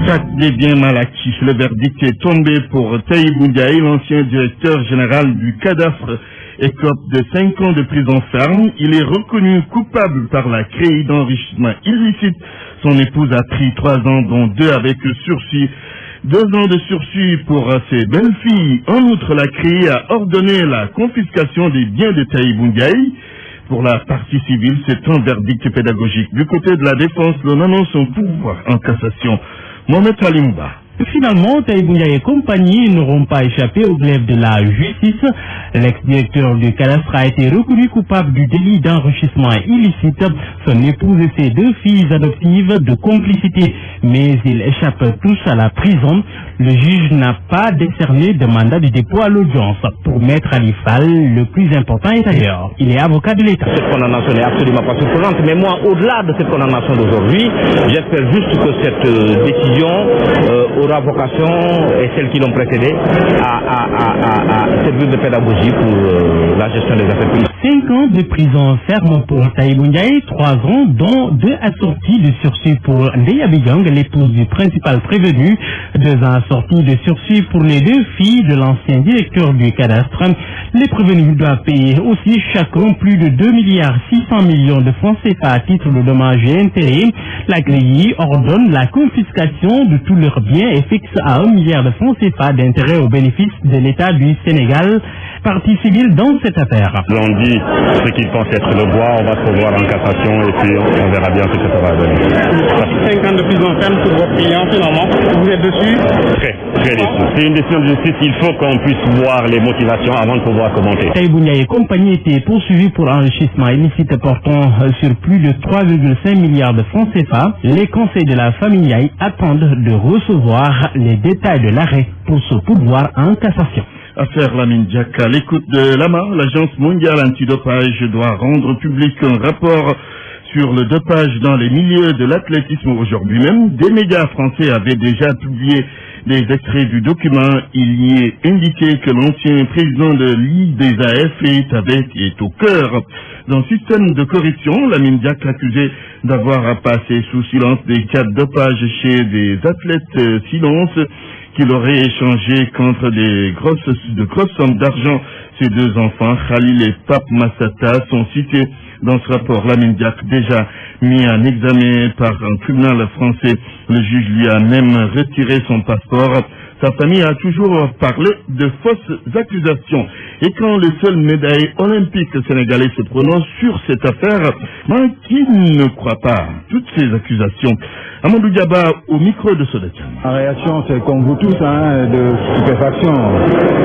Traque des biens mal acquis. Le verdict est tombé pour Tahibou Ndiaye, l'ancien directeur général du cadastre, écope de 5 ans de prison ferme. Il est reconnu coupable par la CREI d'enrichissement illicite. Son épouse a pris 3 ans, dont 2 avec sursis. 2 ans de sursis pour ses belles-filles. En outre, la CREI a ordonné la confiscation des biens de Tahibou Ndiaye. Pour la partie civile, c'est un verdict pédagogique. Du côté de la défense, l'on annonce son pouvoir en cassation. Mohamed Alimba. Finalement, Tahibou Ndiaye et compagnie n'auront pas échappé au glaive de la justice. L'ex-directeur du cadastre a été reconnu coupable du délit d'enrichissement illicite. Son épouse et ses 2 filles adoptives de complicité. Mais ils échappent tous à la prison. Le juge n'a pas décerné de mandat de dépôt à l'audience. Pour Maître Ali Fall, le plus important est ailleurs. Il est avocat de l'État. Cette condamnation n'est absolument pas surprenante. Mais moi, au-delà de cette condamnation d'aujourd'hui, j'espère juste que cette décision aura vocation, et celles qui l'ont précédé, à servir de pédagogie pour la gestion des affaires publiques. 5 ans de prison ferme pour Tahibou Ndiaye, 3 ans, dont 2 assortis de sursis pour Ndeya Bidjang, l'épouse du principal prévenu, 2 ans assortis de sursis pour les 2 filles de l'ancien directeur du cadastre. Les prévenus doivent payer aussi chacun plus de 2,6 milliards de francs CFA à titre de dommages et intérêts. La CREI ordonne la confiscation de tous leurs biens et fixe à 1 milliard de francs CFA d'intérêt au bénéfice de l'État du Sénégal. Partie civile dans cette affaire. On dit ce qu'ils pensent être le droit, on va se revoir en cassation et puis on verra bien ce que ça va donner. 5 ans de prison ferme pour vos clients, finalement, vous êtes dessus? Très déçu. C'est une décision de justice, il faut qu'on puisse voir les motivations avant de pouvoir commenter. Tahibou Ndiaye et compagnie étaient poursuivis pour enrichissement illicite portant sur plus de 3,5 milliards de francs CFA. Les conseils de la famille Ndiaye attendent de recevoir les détails de l'arrêt pour se pourvoir en cassation. Affaire Lamine Diak. À l'écoute de l'AMA, l'Agence mondiale antidopage doit rendre public un rapport sur le dopage dans les milieux de l'athlétisme aujourd'hui même. Des médias français avaient déjà publié des extraits du document. Il y est indiqué que l'ancien président de l'IDAF est au cœur d'un système de corruption. Lamine Diak accusé d'avoir passé sous silence des cas de dopage chez des athlètes silence qu'il aurait échangé contre de grosses sommes d'argent. Ses 2 enfants, Khalil et Pape Massata, sont cités dans ce rapport. Lamine Diak, déjà mis en examen par un tribunal français, le juge lui a même retiré son passeport. Sa famille a toujours parlé de fausses accusations. Et quand le seul médaille olympique sénégalais se prononce sur cette affaire, qui ne croit pas toutes ces accusations? Amadou Diaba au micro de Sodekan. En réaction, c'est comme vous tous, de stupéfaction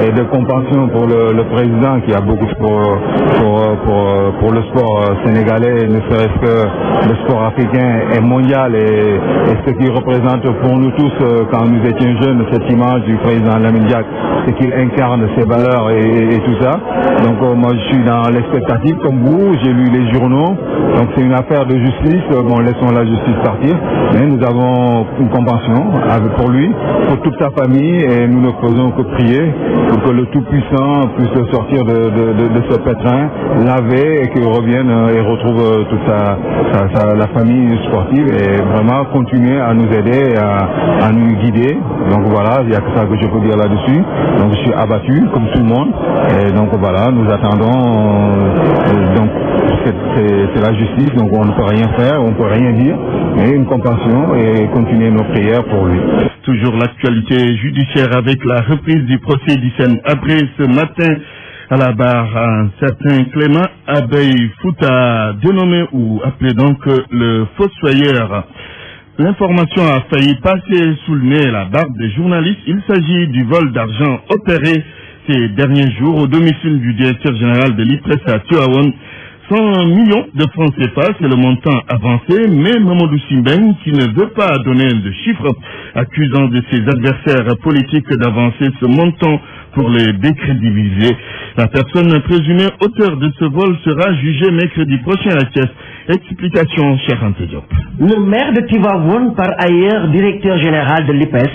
et de compassion pour le président qui a beaucoup pour le sport sénégalais, ne serait-ce que le sport africain et mondial et ce qu'il représente pour nous tous quand nous étions jeunes, cette image du président Lamine Diak, c'est qu'il incarne ses valeurs et tout ça. Donc moi je suis dans l'expectative comme vous, j'ai lu les journaux, donc c'est une affaire de justice, bon laissons la justice partir, mais nous avons une compassion pour lui, pour toute sa famille et nous ne faisons que prier pour que le Tout-Puissant puisse sortir de ce pétrin, laver et qu'il revienne et retrouve toute la famille sportive et vraiment continuer à nous aider, à nous guider. Donc voilà, il n'y a que ça que je peux dire là-dessus. Donc je suis abattu comme tout le monde et donc voilà, nous attendons donc c'est la justice, donc on ne peut rien faire, on ne peut rien dire, mais une compassion et continuer nos prières pour lui. Toujours l'actualité judiciaire avec la reprise du procès d'Hissène Habré ce matin à la barre. Un certain Clément Abeille Fouta, dénommé ou appelé donc le fossoyeur. L'information a failli passer sous le nez la barbe des journalistes. Il s'agit du vol d'argent opéré ces derniers jours au domicile du directeur général de l'IPRES à Tivaouane. 100 millions de francs CFA, c'est le montant avancé, mais Mamadou Simbeng, qui ne veut pas donner de chiffres, accusant de ses adversaires politiques d'avancer ce montant pour les décrédibiliser. La personne présumée auteur de ce vol sera jugée mercredi prochain à Thiès. Explication, cher Ante Diop. Le maire de Tivaouane, par ailleurs directeur général de l'IPES,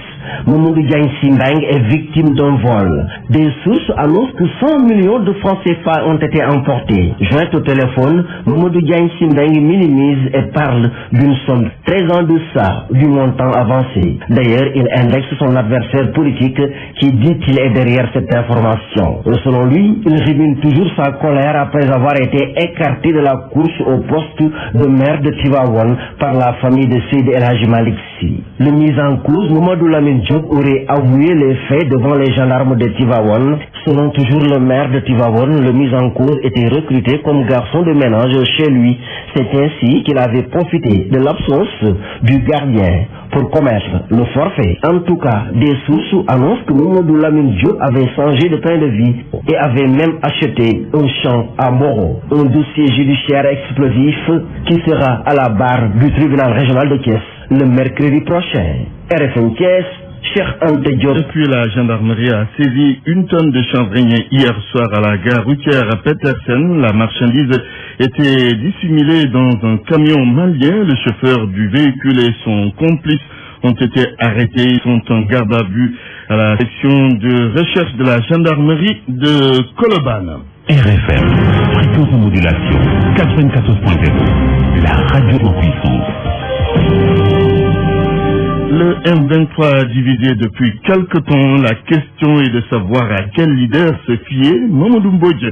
Mamadou Diagne Simbeng est victime d'un vol. Des sources annoncent que 100 millions de francs CFA ont été emportés. Joint au téléphone, Mamadou Diagne Simbeng minimise et parle d'une somme très en deçà du montant avancé. D'ailleurs, il indexe son adversaire politique qui dit-il est derrière cette information. Selon lui, il rumine toujours sa colère après avoir été écarté de la course au poste de maire de Tivaouane par la famille de Seydi El Hadji Malick Sy. Le mis en cause, Mamadou Lamine Diop, aurait avoué les faits devant les gendarmes de Tivaouane. Selon toujours le maire de Tivaouane, le mis en cause était recruté comme garçon de ménage chez lui. C'est ainsi qu'il avait profité de l'absence du gardien pour commettre le forfait. En tout cas, des sources annoncent que Mamadou Lamine Diop avait changé de train de vie et avait même acheté un champ à Moro, un dossier judiciaire explosif qui sera à la barre du tribunal régional de Thiès le mercredi prochain. RFM Thiès, Cheikh Anta Diop. Depuis, la gendarmerie a saisi une tonne de chanvre hier soir à la gare routière à Petersen. La marchandise était dissimulée dans un camion malien. Le chauffeur du véhicule et son complice ont été arrêtés. Ils sont en garde à vue à la section de recherche de la gendarmerie de Colobane. RFM, fréquence de modulation 94.0, la radio en puissance. Le M23 a divisé depuis quelque temps. La question est de savoir à quel leader se fier. Mamadou Mbodj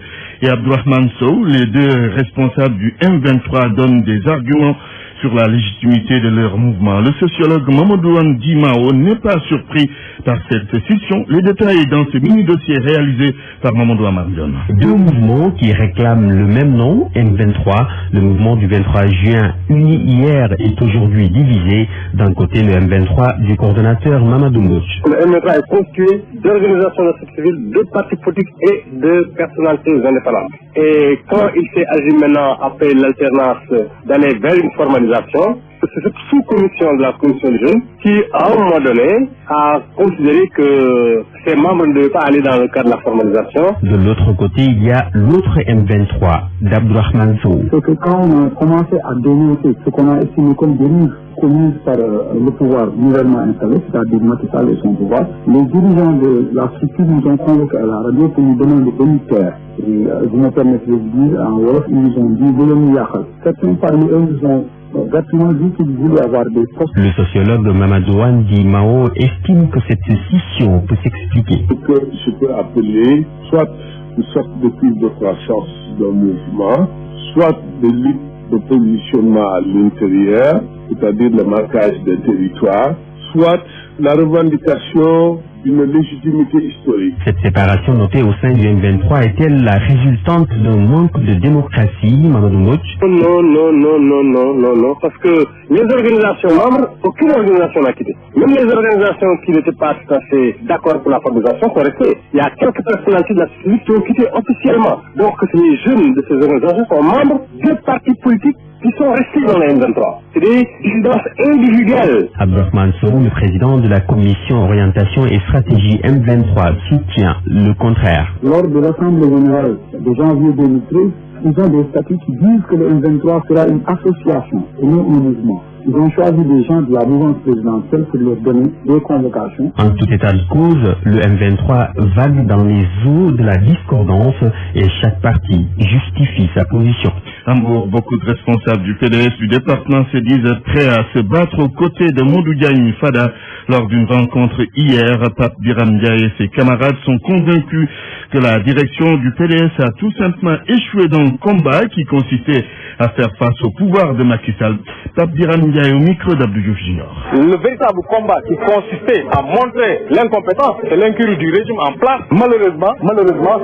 et Abdourahmane Sow, les deux responsables du M23, donnent des arguments sur la légitimité de leur mouvement. Le sociologue Mamadou Andi Mao n'est pas surpris par cette scission. Les détails dans ce mini-dossier réalisé par Mamadou Amardion. Deux mouvements qui réclament le même nom, M23, le mouvement du 23 juin uni hier est aujourd'hui divisé. D'un côté, le M23 du coordonnateur Mamadou Mbodj. Le M23 est constitué d'organisations de la société civile, de partis politiques et de personnalités indépendantes. Et quand il s'est agi maintenant, après l'alternance, d'aller vers une formalisation, c'est cette sous-commission de la commission des jeunes qui, à un moment donné, a considéré que ces membres ne devaient pas aller dans le cadre de la formalisation. De l'autre côté, il y a l'autre M23, d'Abdourahmane Sow. C'est que quand on a commencé à dénoncer ce qu'on a estimé comme dérive commise par le pouvoir nouvellement installé, c'est-à-dire Macky Sall et son pouvoir, les dirigeants de la structure nous ont convoqués à la radio pour nous demander des militaires. Et je me permettrai de dire, en Wolof, ils nous ont dit, certains parmi eux nous ont dit qu'ils voulaient avoir des postes. Le sociologue Mamadou Andi Mao estime que cette scission peut s'expliquer. Ce que je peux appeler soit une sorte de prise de croissance d'un mouvement, soit des luttes de positionnement à l'intérieur, c'est-à-dire le marquage des territoires, soit la revendication d'une légitimité historique. Cette séparation notée au sein du M23 est-elle la résultante d'un manque de démocratie, Mamadou Mbodj? Non, parce que les organisations membres, aucune organisation n'a quitté. Même les organisations qui n'étaient pas tout à fait d'accord pour la formalisation sont restées. Il y a quelques personnalités de la société qui ont quitté officiellement. Donc les jeunes de ces organisations sont membres de partis politiques qui sont restés dans le M23. C'est des dissidences individuelles. Abdourahmane Sow, le président de la commission orientation et stratégie M23, soutient le contraire. Lors de l'Assemblée générale de janvier 2013, ils ont des statuts qui disent que le M23 sera une association et non un mouvement. Ils ont choisi des gens de la mouvance présidentielle pour leur donner des convocations. En tout état de cause, le M23 vague dans les eaux de la discordance et chaque parti justifie sa position. Hambourg, beaucoup de responsables du PDS du département se disent prêts à se battre aux côtés de Modou Diagne Fada. Lors d'une rencontre hier, Pape Biram Ndiaye et ses camarades sont convaincus que la direction du PDS a tout simplement échoué dans le combat qui consistait à faire face au pouvoir de Macky Sall. Pape Biram Ndiaye au micro d'Abdou Diouf Junior. Le véritable combat qui consistait à montrer l'incompétence et l'incurie du régime en place, malheureusement,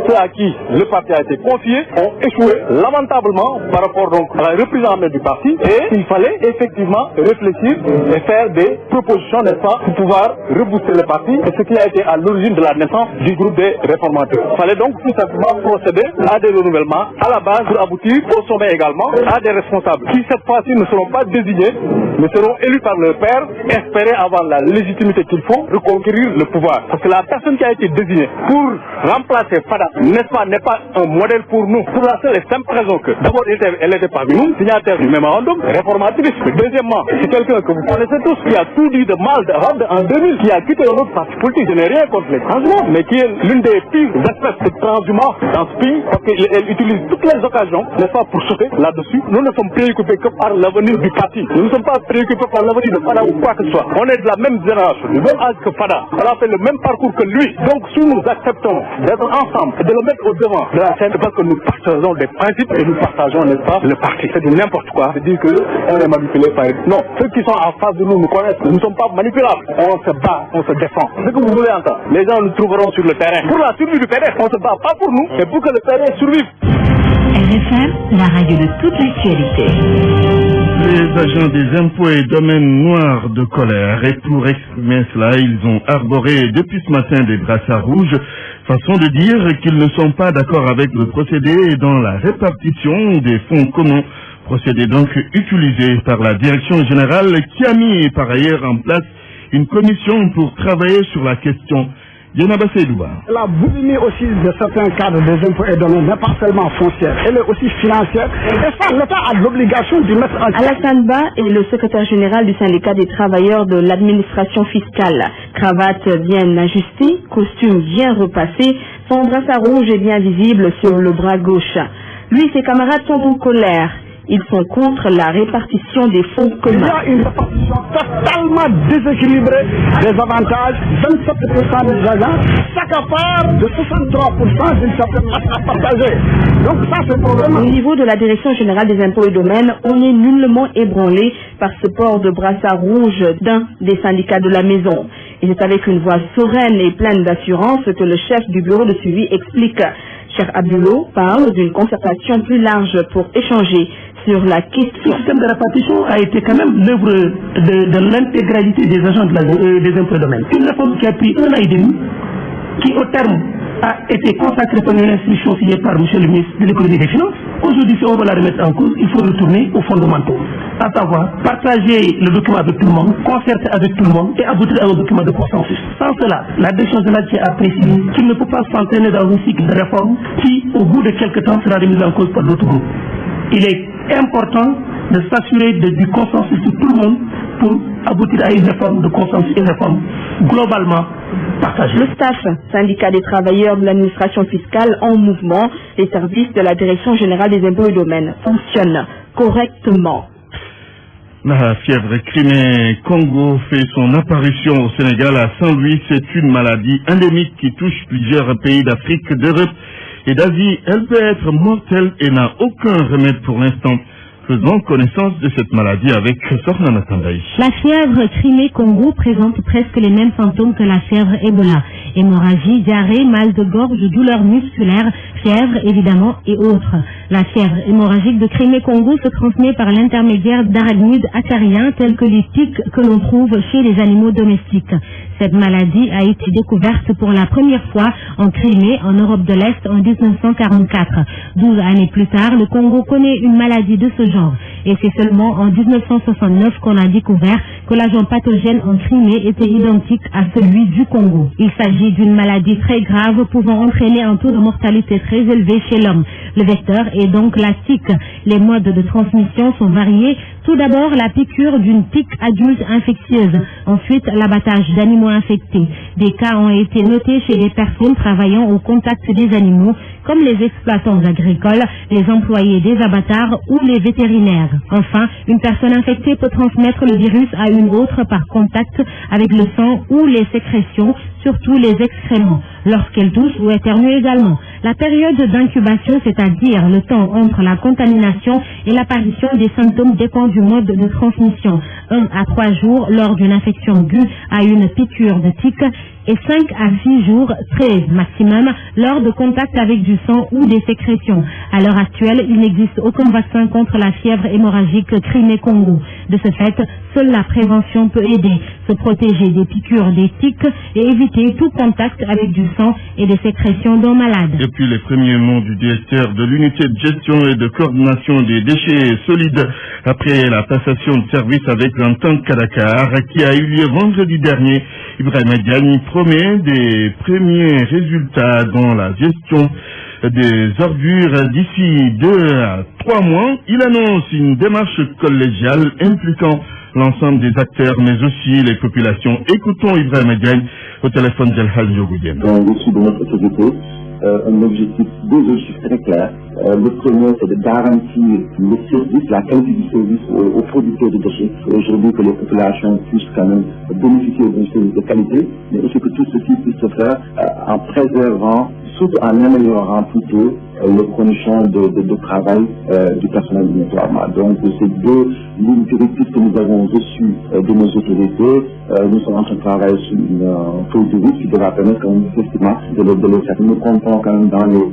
ceux à qui le parti a été confié ont échoué lamentablement par rapport donc à la reprise en main du parti, et il fallait effectivement réfléchir et faire des propositions, n'est-ce pas, pour pouvoir rebooster le parti, et ce qui a été à l'origine de la naissance du groupe des réformateurs. Il fallait donc tout simplement procéder à des renouvellements à la base pour aboutir au sommet également à des responsables qui cette fois-ci ne seront pas désignés, mais seront élus par leur père espérer avoir la légitimité qu'il faut reconquérir le pouvoir. Parce que la personne qui a été désignée pour remplacer Fada, n'est-ce pas, n'est pas un modèle pour nous. Pour la seule et simple raison que, d'abord, elle était parmi nous, signataire du mémorandum, réformatrice. Deuxièmement, c'est quelqu'un que vous connaissez tous, qui a tout dit de mal de Wade en 2000, qui a quitté un autre parti politique. Je n'ai rien contre les transhumants, mais qui est l'une des pires espèces de transhumants dans ce pays, parce qu'elle utilise toutes les occasions, n'est-ce pas, pour sauter là-dessus. Nous ne sommes préoccupés que par l'avenir du parti. Nous ne sommes pas préoccupés par l'avenir de Fada ou quoi que ce soit. On est de la même génération, du même âge que Fada. Elle a fait le même parcours que lui. Donc si nous acceptons d'être ensemble et de le mettre au devant de la scène, c'est parce que nous partageons des principes et nous partageons, n'est-ce pas, le parti. C'est du n'importe quoi. C'est dire qu'on est manipulé par... Non, ceux qui sont en face de nous nous connaissent. Nous ne sommes pas manipulables. On se bat, on se défend. Ce que vous voulez entendre, les gens nous trouveront sur le terrain. Pour la survie du PDS, on se bat pas pour nous, mais pour que le PDS survive. RFM, la radio de toute l'actualité. Les agents des impôts et domaines noirs de colère, et pour exprimer cela, ils ont arboré depuis ce matin des brassards rouges, façon de dire qu'ils ne sont pas d'accord avec le procédé dans la répartition des fonds communs, procédé donc utilisé par la direction générale qui a mis par ailleurs en place une commission pour travailler sur la question. La boulimie aussi de certains cadres des impôts et domaines n'est pas seulement foncière, elle est aussi financière. Et ça, l'État a l'obligation de mettre en place. Alassane Ba est le secrétaire général du syndicat des travailleurs de l'administration fiscale. Cravate bien ajustée, costume bien repassé, son brassard rouge est bien visible sur le bras gauche. Lui et ses camarades sont en colère. Ils sont contre la répartition des fonds communs. Il y a une répartition totalement déséquilibrée des avantages. 27% des agents s'accaparent de 63% d'une certaine masse à partager. Donc ça, c'est problématique. Au niveau de la direction générale des impôts et domaines, on est nullement ébranlé par ce port de brassard rouge d'un des syndicats de la maison. Et c'est avec une voix sereine et pleine d'assurance que le chef du bureau de suivi explique. Cher Abdullo parle d'une concertation plus large pour échanger sur la question. Le système de répartition a été quand même l'œuvre de l'intégralité des agents des impôts et domaines. Une réforme qui a pris 1 an et demi, qui au terme a été consacrée par une instruction signée par M. le ministre de l'économie et des finances. Aujourd'hui, si on veut la remettre en cause, il faut retourner aux fondamentaux, à savoir partager le document avec tout le monde, concerter avec tout le monde et aboutir à un document de consensus. Sans cela, la direction générale a précisé qu'il ne peut pas s'entraîner dans un cycle de réforme qui, au bout de quelques temps, sera remis en cause par d'autres groupes. Il est important de s'assurer du consensus de tout le monde pour aboutir à une réforme de consensus et une réforme globalement partagée. Le staff, syndicat des travailleurs de l'administration fiscale en mouvement, les services de la direction générale des impôts et domaines fonctionnent correctement. La fièvre Crimée Congo fait son apparition au Sénégal à Saint-Louis. C'est une maladie endémique qui touche plusieurs pays d'Afrique, d'Europe et d'Asie. Elle peut être mortelle et n'a aucun remède pour l'instant. Faisons connaissance de cette maladie avec Sorna Matandaï. La fièvre Crimée-Congo présente presque les mêmes symptômes que la fièvre Ebola. Hémorragie, diarrhée, mal de gorge, douleurs musculaires, fièvre évidemment et autres. La fièvre hémorragique de Crimée-Congo se transmet par l'intermédiaire d'arachnides acariens tels que les tiques que l'on trouve chez les animaux domestiques. Cette maladie a été découverte pour la première fois en Crimée, en Europe de l'Est, en 1944. 12 années plus tard, le Congo connaît une maladie de ce genre. Et c'est seulement en 1969 qu'on a découvert que l'agent pathogène en Crimée était identique à celui du Congo. Il s'agit d'une maladie très grave pouvant entraîner un taux de mortalité très élevé chez l'homme. Le vecteur est donc la tique. Les modes de transmission sont variés. Tout d'abord, la piqûre d'une tique adulte infectieuse. Ensuite, l'abattage d'animaux infectés. Des cas ont été notés chez des personnes travaillant au contact des animaux, comme les exploitants agricoles, les employés des abattoirs ou les vétérinaires. Enfin, une personne infectée peut transmettre le virus à une autre par contact avec le sang ou les sécrétions, surtout les excréments, lorsqu'elle touche ou éternue également. La période d'incubation, c'est-à-dire le temps entre la contamination et l'apparition des symptômes, dépend du mode de transmission. 1 à 3 jours lors d'une infection due à une piqûre de tique et 5 à 6 jours, 13 maximum, lors de contact avec du sang ou des sécrétions. À l'heure actuelle, il n'existe aucun vaccin contre la fièvre hémorragique Crimée-Congo. De ce fait, Seule la prévention peut aider, se protéger des piqûres des tiques et éviter tout contact avec du sang et des sécrétions d'un malade. Et puis les premiers mots du directeur de l'unité de gestion et de coordination des déchets solides après la passation de service avec l'entente Kadakar qui a eu lieu vendredi dernier. Ibrahima Diagne promet des premiers résultats dans la gestion des ordures d'ici 2 à 3 mois. Il annonce une démarche collégiale impliquant l'ensemble des acteurs, mais aussi les populations. Écoutons Ibrahima Diagne au téléphone d'El Hadj. Dans l'issue de notre société, deux objectifs très clairs. Le premier, c'est de garantir le service, la qualité du service aux producteurs de déchets. Aujourd'hui, que les populations puissent quand même bénéficier d'un service de qualité, mais aussi que tout ceci puisse se faire en préservant, surtout en améliorant plutôt les conditions de travail du personnel du nettoiement. Donc, ces deux lignes directrices que nous avons reçues de nos autorités, nous sommes en train de travailler sur une feuille de route qui devra permettre quand même effectivement de les faire. Nous comptons quand même dans les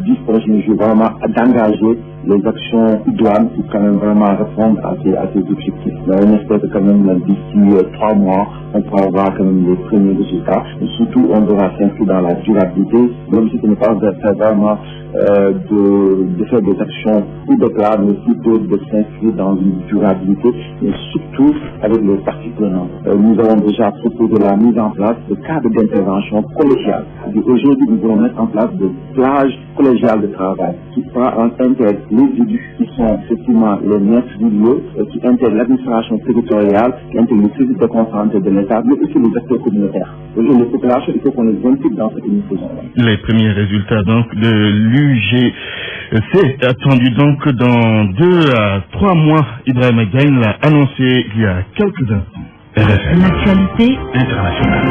10 prochains jours vraiment d'engager les actions douanes pour quand même vraiment répondre à ces objectifs. Mais on espère que quand même d'ici 3 mois, on pourra avoir quand même les premiers résultats. Et surtout, on devra s'inscrire dans la durabilité, même si ce n'est pas vraiment de faire des actions ou de plats, mais plutôt de s'inscrire dans une durabilité, mais surtout avec les parties prenantes. Nous avons déjà proposé la mise en place de cadres d'intervention collégiales. Aujourd'hui, nous allons mettre en place des plages collégiales de travail qui intègrent les élus qui sont effectivement les maîtres du lieu, qui intègrent l'administration territoriale, qui intègrent le service de concentré de l'État, mais aussi les acteurs communautaires. Aujourd'hui, les populations, il faut qu'on les implique dans ce que nous faisons. Les premiers résultats donc de l'UGC attendus donc dans 2 à 3 mois. Ibrahima Diagne l'a annoncé il y a quelques instants. L'actualité internationale.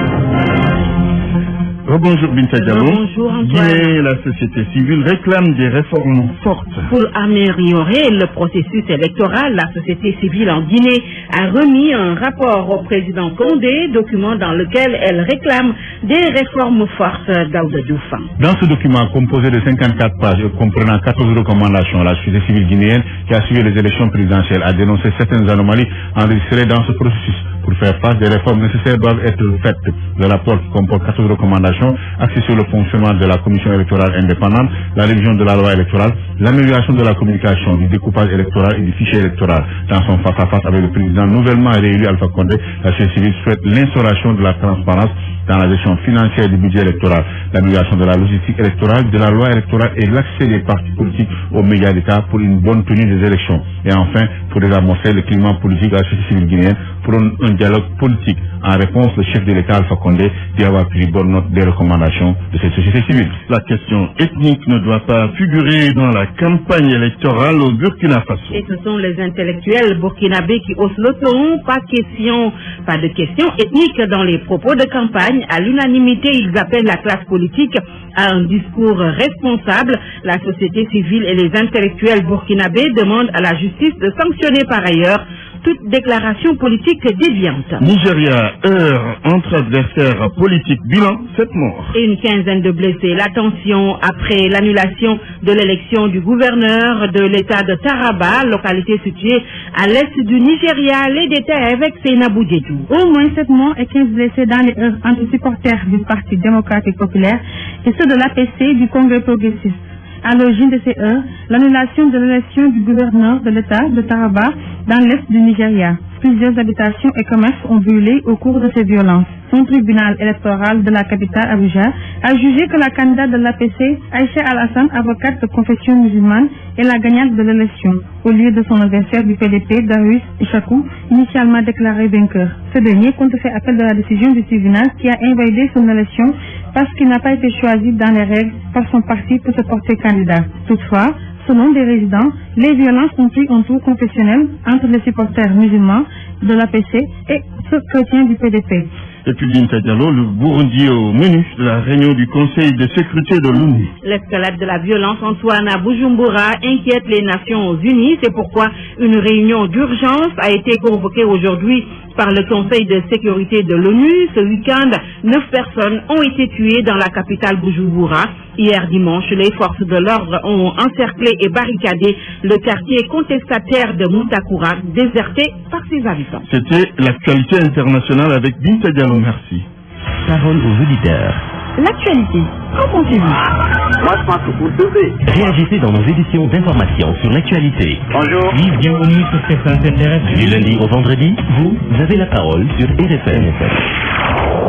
Rebonjour Binta Diallo. Bonjour Antoine. Guinée, la société civile réclame des réformes fortes. Pour améliorer le processus électoral, la société civile en Guinée a remis un rapport au président Condé, document dans lequel elle réclame des réformes fortes d'Aouda Diouf. Dans ce document composé de 54 pages et comprenant 14 recommandations, la société civile guinéenne qui a suivi les élections présidentielles a dénoncé certaines anomalies enregistrées dans ce processus. Pour faire face, des réformes nécessaires doivent être faites. Le rapport qui comporte 14 recommandations axées sur le fonctionnement de la commission électorale indépendante, la révision de la loi électorale, l'amélioration de la communication, du découpage électoral et du fichier électoral. Dans son face-à-face avec le président nouvellement réélu Alpha Condé, la société civile souhaite l'instauration de la transparence dans la gestion financière du budget électoral, l'amélioration de la logistique électorale, de la loi électorale et l'accès des partis politiques aux médias d'État pour une bonne tenue des élections. Et enfin, pour désamorcer le climat politique à la société civile guinéenne, pour un dialogue politique. En réponse, le chef de l'État Alpha Condé dit avoir pris bonne note des recommandations de cette société civile. La question ethnique ne doit pas figurer dans la campagne électorale au Burkina Faso. Et ce sont les intellectuels burkinabés qui haussent le ton. Pas de question ethnique dans les propos de campagne. À l'unanimité, ils appellent la classe politique à un discours responsable. La société civile et les intellectuels burkinabés demandent à la justice de sanctionner par ailleurs toute déclaration politique déviante. Nigeria, heure entre adversaires politiques, bilan 7 morts. Et une quinzaine de blessés. La tension après l'annulation de l'élection du gouverneur de l'état de Taraba, localité située à l'est du Nigeria. Les détails avec Seynabou Diédou. Au moins 7 morts et 15 blessés dans les heurts entre supporters du Parti démocratique populaire et ceux de l'APC du Congrès progressiste. À l'origine de ces heurts, l'annulation de l'élection du gouverneur de l'État de Taraba dans l'est du Nigeria. Plusieurs habitations et commerces ont brûlé au cours de ces violences. Son tribunal électoral de la capitale Abuja a jugé que la candidate de l'APC, Aïcha Al-Hassan, avocate de confession musulmane, est la gagnante de l'élection, au lieu de son adversaire du PDP, Darius Ishaku, initialement déclaré vainqueur. Ce dernier compte faire appel de la décision du tribunal qui a invalidé son élection parce qu'il n'a pas été choisi dans les règles par son parti pour se porter candidat. Toutefois, selon des résidents, les violences ont pris un tour confessionnel entre les supporters musulmans de l'APC et ceux chrétiens du PDP. Et puis Binta Diallo, le Burundi au menu de la réunion du Conseil de sécurité de l'ONU. L'escalade de la violence, Antoine, à Bujumbura inquiète les Nations Unies. C'est pourquoi une réunion d'urgence a été convoquée aujourd'hui par le Conseil de sécurité de l'ONU. Ce week-end, 9 personnes ont été tuées dans la capitale Bujumbura. Hier dimanche, les forces de l'ordre ont encerclé et barricadé le quartier contestataire de Mutakura, déserté par ses habitants. C'était l'actualité internationale avec Binta Diallo. Merci. Parole aux auditeurs. L'actualité, qu'en pensez-vous? Moi, je pense que vous devez. Réagissez dans nos éditions d'information sur l'actualité. Bonjour. Bienvenue sur cette antenne RFM. Du lundi au vendredi, vous avez la parole sur RFM.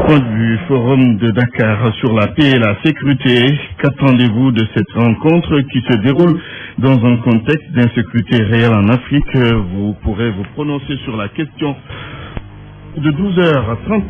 Point de vue forum de Dakar sur la paix et la sécurité. Qu'attendez-vous de cette rencontre qui se déroule dans un contexte d'insécurité réelle en Afrique? Vous pourrez vous prononcer sur la question de 12h30.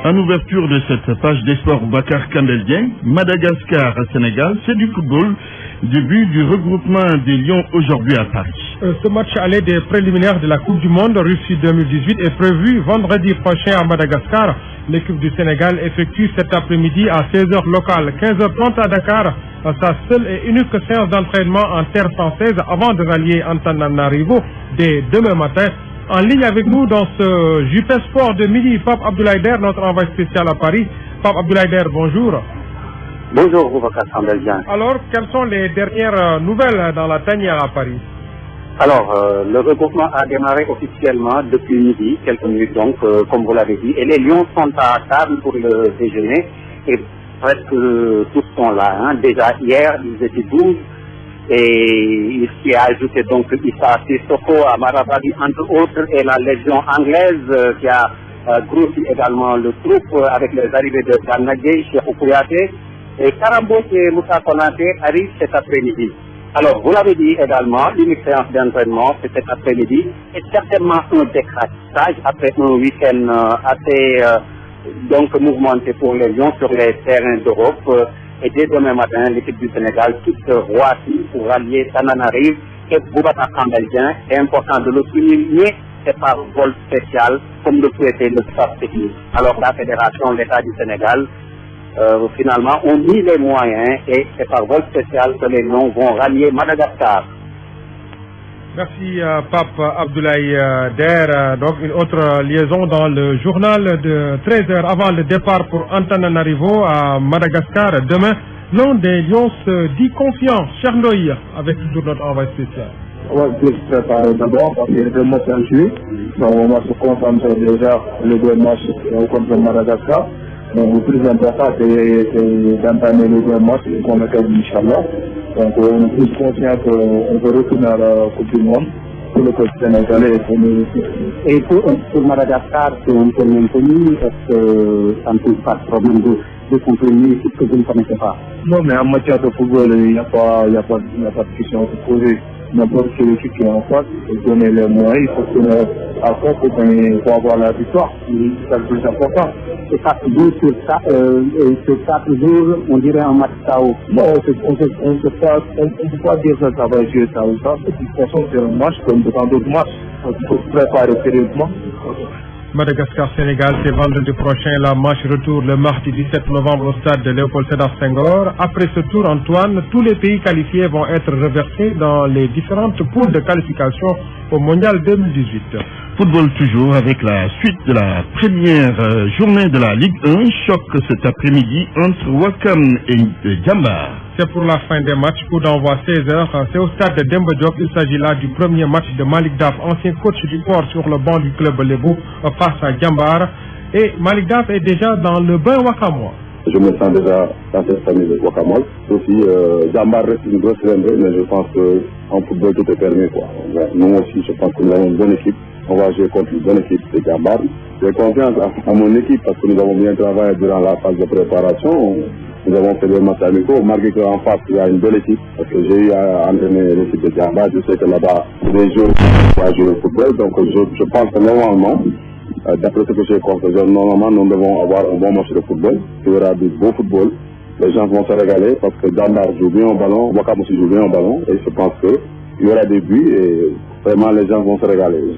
En ouverture de cette page d'espoir Boubacar Kambelien, Madagascar-Sénégal, c'est du football. Début du regroupement des Lions aujourd'hui à Paris. Ce match aller des préliminaires de la Coupe du Monde Russie 2018 est prévu vendredi prochain à Madagascar. L'équipe du Sénégal effectue cet après-midi à 16h locale, 15h30 à Dakar, sa seule et unique séance d'entraînement en terre française avant de rallier Antananarivo dès demain matin. En ligne avec nous dans ce JP Sport de midi, Pape Abdoulaye Der, notre envoyé spécial à Paris. Pape Abdoulaye Der, bonjour. Bonjour, Boubacar Kambelien. Alors, quelles sont les dernières nouvelles dans la tanière à Paris? Alors, le regroupement a démarré officiellement depuis midi, quelques minutes donc, comme vous l'avez dit, et les Lions sont à table pour le déjeuner, et presque tous sont là. Hein. Déjà hier, ils étaient 12, et il s'y a ajouté donc Issa Sissoko à Marabadi, entre autres, et la Légion anglaise qui a grossi également le troupe avec les arrivées de Ganagé, Cheikh Kouyaté, et Karambo et Moussa Konaté arrivent cet après-midi. Alors, vous l'avez dit également, l'unique séance d'entraînement, c'est cet après-midi, et certainement un décrassage après un week-end assez donc mouvementé pour les Lions sur les terrains d'Europe. Et dès demain matin, l'équipe du Sénégal quitte Roissy pour rallier Tananarive et Boubacar Kambelien. C'est important de le souligner, c'est par vol spécial, comme le souhaitait le staff technique. Alors, la Fédération, l'État du Sénégal, finalement, ont mis les moyens et c'est par vol spécial que les Lions vont rallier Madagascar. Merci Pape Abdoulaye Der. Donc une autre liaison dans le journal de 13h avant le départ pour Antananarivo à Madagascar. Demain, l'un des Lions se dit confiant. Chernoï avec toujours notre envoyé spécial. On va se préparer d'abord parce qu'il y a deux matchs à jouer. Donc on va se concentrer déjà les deux matchs contre Madagascar. Donc le plus important c'est d'entamer les deux matchs contre Inch'Allah. Donc on est plus conscient qu'on veut retourner à la Coupe du Monde pour le côté sénégalais et pour nous. Et pour Madagascar, c'est un peu maintenu, est-ce que ça ne pose pas de problème de compromis que vous ne connaissez pas? Non, mais en matière de football, il n'y a pas de question à se poser. N'importe quelle équipe qui est en face, il faut donner les moyens, il faut donner à fond pour avoir la victoire. C'est le plus important. Et ça se joue sur 4 jours, on dirait un match KO. Non, on ne peut pas dire que ça va jouer ça ou ça. De toute façon, c'est un match comme dans d'autres matchs. Il faut se préparer sérieusement. Madagascar-Sénégal, c'est vendredi prochain. La match retour le mardi 17 novembre au stade de Léopold Sédar Senghor. Après ce tour, Antoine, tous les pays qualifiés vont être reversés dans les différentes poules de qualification au Mondial 2018. Football toujours avec la suite de la première journée de la Ligue 1. Choc cet après-midi entre Wakam et Djambar. C'est pour la fin des matchs. Coup d'envoi 16h. C'est au stade de Demba Diop. Il s'agit là du premier match de Malik Daf, ancien coach du port sur le banc du club Lebo face à Djambar. Et Malik Daf est déjà dans le bain Wakamois. Je me sens déjà dans cette famille de Wakamol. Aussi, Djambar reste une grosse rendue, mais je pense qu'en football tout est permis. Nous aussi, je pense que nous avons une bonne équipe. On va jouer contre une bonne équipe de Djambar. J'ai confiance à mon équipe parce que nous avons bien travaillé durant la phase de préparation. Nous avons fait des matchs amicaux, malgré qu'en face, il y a une belle équipe. Parce que j'ai eu à entraîner l'équipe de Djambar. Je sais que là-bas, les joueurs vont jouer au football. Donc, je pense que normalement, d'après ce que j'ai compris, normalement, nous devons avoir un bon match de football. Il y aura du beau football. Les gens vont se régaler parce que Djambar joue bien au ballon, Wakam aussi joue bien au ballon. Et je pense qu'il y aura des buts et vraiment les gens vont se régaler.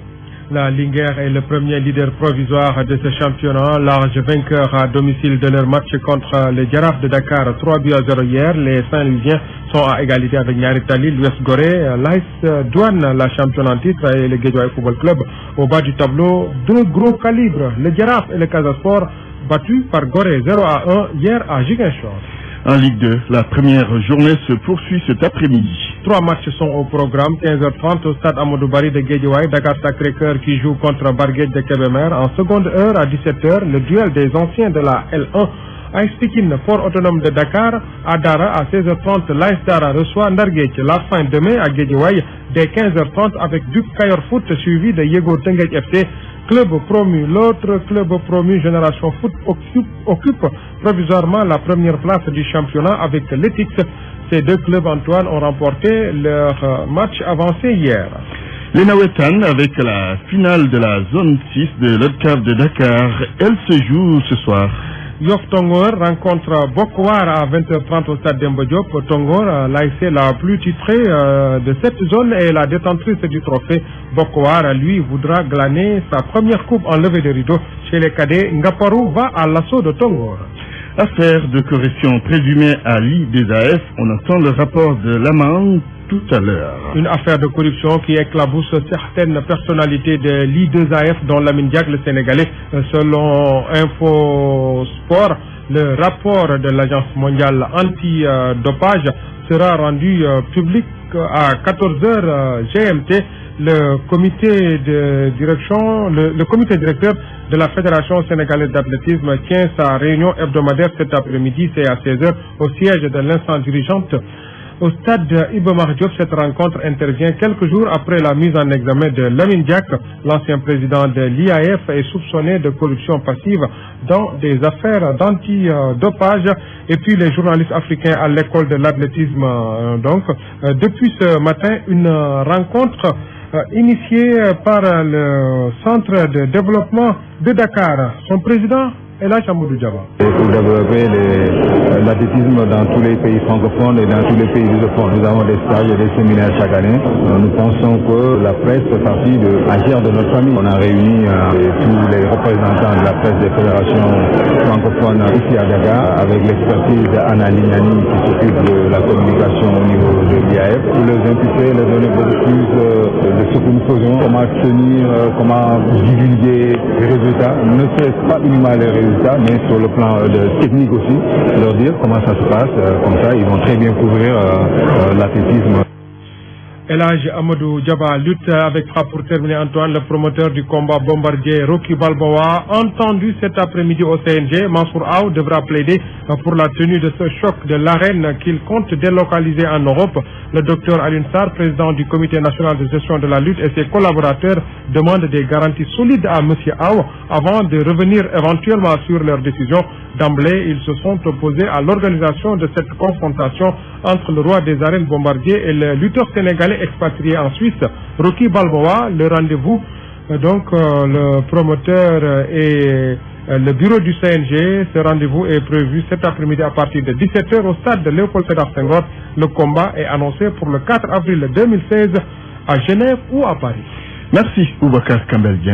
La Linguère est le premier leader provisoire de ce championnat, large vainqueur à domicile de leur match contre les Girafes de Dakar, 3-0 hier. Les Saint-Louisiens sont à égalité avec Niary Tally, l'US Gorée, l'AS Douane, la championne en titre, et le Guédiawaye Football Club. Au bas du tableau, deux gros calibres, le Girafes et le Casa Sport, battus par Gorée 0-1 hier à Ziguinchor. En Ligue 2, la première journée se poursuit cet après-midi. 3 matchs sont au programme. 15h30 au stade Amadou Barry de Guédiawaye, Dakar Sacré-Cœur qui joue contre Barguet de Kébémer. En seconde heure à 17h, le duel des anciens de la L1 AS Pikine, Port autonome de Dakar. À Dara, à 16h30, l'AS Dara reçoit Ndarguetch. La fin demain à Guédiawaye dès 15h30 avec Duc Kayor Foot suivi de Yego Tenguec FC. Club promu. L'autre club promu, Génération Foot, occupe provisoirement la première place du championnat avec l'Etix. Ces deux clubs, Antoine, ont remporté leur match avancé hier. Les Nawetan, avec la finale de la zone 6 de l'ODCAV de Dakar, elle se joue ce soir. Yoff Tongor rencontre Bokwar à 20h30 au stade Demba Diop. Tongor, l'ASC la plus titrée de cette zone et la détentrice du trophée. Bokwar, lui, voudra glaner sa première coupe en levée de rideau chez les cadets. Ngaparou va à l'assaut de Tongor. Affaire de corruption présumée à l'IDAF, on attend le rapport de l'amende tout à l'heure. Une affaire de corruption qui éclabousse certaines personnalités de l'I2AF, dont Lamine Diack, le Sénégalais. Selon Infosport, le rapport de l'Agence mondiale anti-dopage sera rendu public à 14h GMT. Le comité de direction, le comité directeur de la Fédération sénégalaise d'athlétisme tient sa réunion hebdomadaire cet après-midi, c'est à 16h au siège de l'instance dirigeante. Au stade Iba Mar Diop, cette rencontre intervient quelques jours après la mise en examen de Lamine Diack. L'ancien président de l'IAF est soupçonné de corruption passive dans des affaires d'anti-dopage. Et puis les journalistes africains à l'école de l'athlétisme. Depuis ce matin, une rencontre initiée par le centre de développement de Dakar. Son président est là, Chamoudou Diaba. Pour développer l'athlétisme dans tous les pays francophones et dans tous les pays lusophones, nous avons des stages et des séminaires chaque année. Nous pensons que la presse fait partie entière de notre famille. On a réuni tous les représentants de la presse des fédérations francophones ici à Dakar, avec l'expertise d'Anna Lignani qui s'occupe de la communication au niveau de l'IAF, pour les impliquer, les donner beaucoup plus de ce que nous faisons, comment tenir, comment divulguer les résultats, ne serait-ce pas uniquement les résultats, mais sur le plan technique aussi, leur dire comment ça se passe, comme ça ils vont très bien couvrir l'athlétisme. Elhadji Amadou Diaba lutte avec frappe pour terminer. Antoine, le promoteur du combat bombardier Rocky Balboa, entendu cet après-midi au CNG. Mansour Aou devra plaider pour la tenue de ce choc de l'arène qu'il compte délocaliser en Europe. Le docteur Alioune Sarr, président du comité national de gestion de la lutte, et ses collaborateurs demandent des garanties solides à M. Aou avant de revenir éventuellement sur leur décision. D'emblée, ils se sont opposés à l'organisation de cette confrontation entre le roi des arènes Bombardier et le lutteur sénégalais expatrié en Suisse, Rocky Balboa. Le rendez-vous, le promoteur et le bureau du CNG, ce rendez-vous est prévu cet après-midi à partir de 17h au stade de Léopold Sédar Senghor. Le combat est annoncé pour le 4 avril 2016 à Genève ou à Paris. Merci, Boubacar Kambelien.